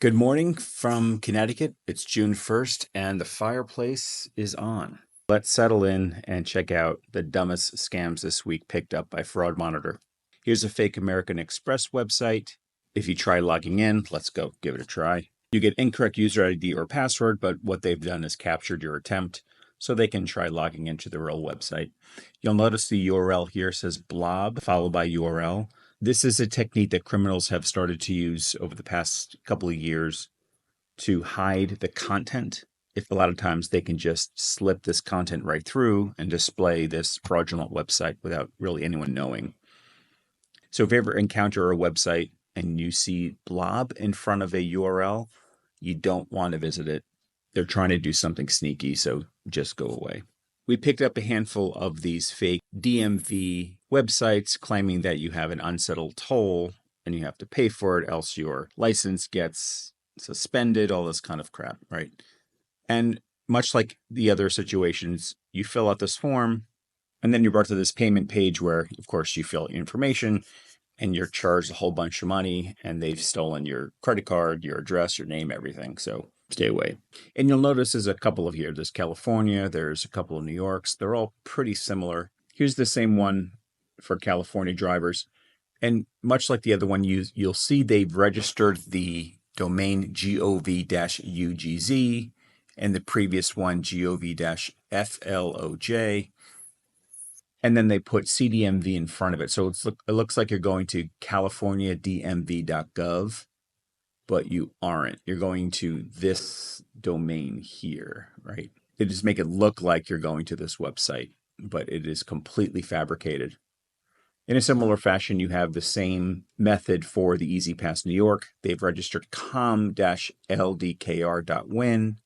Good morning from Connecticut. It's June 1st and the fireplace is on. Let's settle in and check out the dumbest scams this week picked up by Fraud Monitor. Here's a fake American Express website. If you try logging in, let's go give it a try. You get incorrect user ID or password, but what they've done is captured your attempt so they can try logging into the real website. You'll notice the URL here says blob followed by URL. This is a technique that criminals have started to use over the past couple of years to hide the content. If a lot of times they can just slip this content right through and display this fraudulent website without really anyone knowing. So if you ever encounter a website and you see blob in front of a URL, you don't want to visit it. They're trying to do something sneaky, so just go away. We picked up a handful of these fake DMV websites claiming that you have an unsettled toll and you have to pay for it, else your license gets suspended, all this kind of crap, right? And much like the other situations, you fill out this form and then you're brought to this payment page where, of course, you fill out your information and you're charged a whole bunch of money and they've stolen your credit card, your address, your name, everything. So stay away. And you'll notice there's a couple of here. There's California, there's a couple of New Yorks. They're all pretty similar. Here's the same one for California drivers. And much like the other one, you'll see they've registered the domain gov-ugz and the previous one gov-floj. And then they put CDMV in front of it. So it looks like you're going to californiadmv.gov, but you aren't. You're going to this domain here, right? They just make it look like you're going to this website, but it is completely fabricated. In a similar fashion, you have the same method for the EasyPass New York. They've registered com-ldkr.win,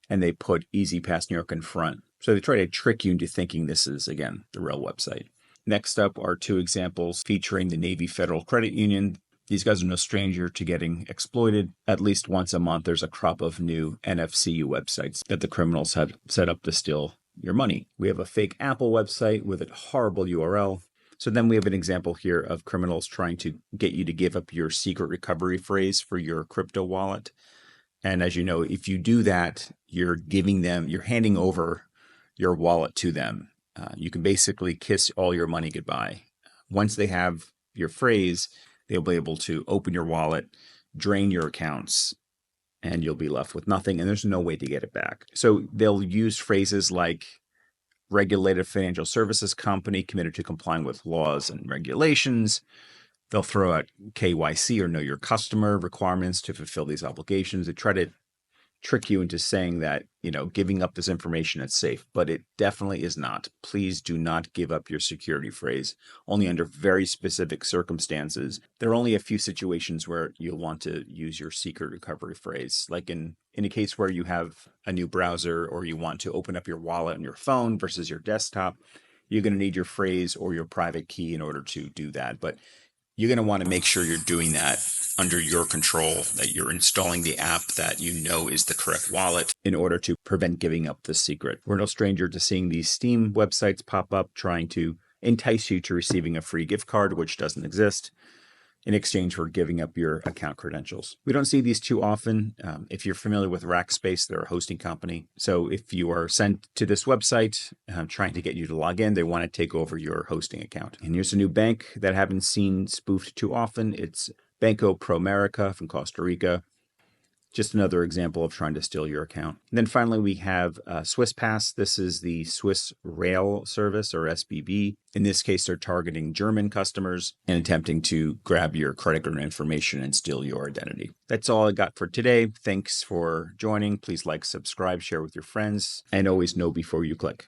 and they put EasyPass New York in front. So they try to trick you into thinking this is, again, the real website. Next up are two examples featuring the Navy Federal Credit Union. These guys are no stranger to getting exploited. At least once a month, there's a crop of new NFCU websites that the criminals have set up to steal your money. We have a fake Apple website with a horrible URL. So then we have an example here of criminals trying to get you to give up your secret recovery phrase for your crypto wallet. And as you know, if you do that, you're handing over your wallet to them. You can basically kiss all your money goodbye. Once they have your phrase, they'll be able to open your wallet, drain your accounts, and you'll be left with nothing. And there's no way to get it back. So they'll use phrases like regulated financial services company committed to complying with laws and regulations. They'll throw out KYC or know your customer requirements to fulfill these obligations. They try to trick you into saying that, giving up this information is safe, but it definitely is not. Please do not give up your security phrase, only under very specific circumstances. There are only a few situations where you'll want to use your secret recovery phrase, like in a case where you have a new browser or you want to open up your wallet on your phone versus your desktop. You're going to need your phrase or your private key in order to do that. But you're going to want to make sure you're doing that under your control, that you're installing the app that you know is the correct wallet in order to prevent giving up the secret. We're no stranger to seeing these Steam websites pop up trying to entice you to receiving a free gift card, which doesn't exist, in exchange for giving up your account credentials. We don't see these too often. If you're familiar with Rackspace, they're a hosting company. So if you are sent to this website trying to get you to log in, they want to take over your hosting account. And here's a new bank that I haven't seen spoofed too often. It's Banco Promerica from Costa Rica. Just another example of trying to steal your account. And then finally, we have Swiss Pass. This is the Swiss Rail Service, or SBB. In this case, they're targeting German customers and attempting to grab your credit card information and steal your identity. That's all I got for today. Thanks for joining. Please like, subscribe, share with your friends, and always know before you click.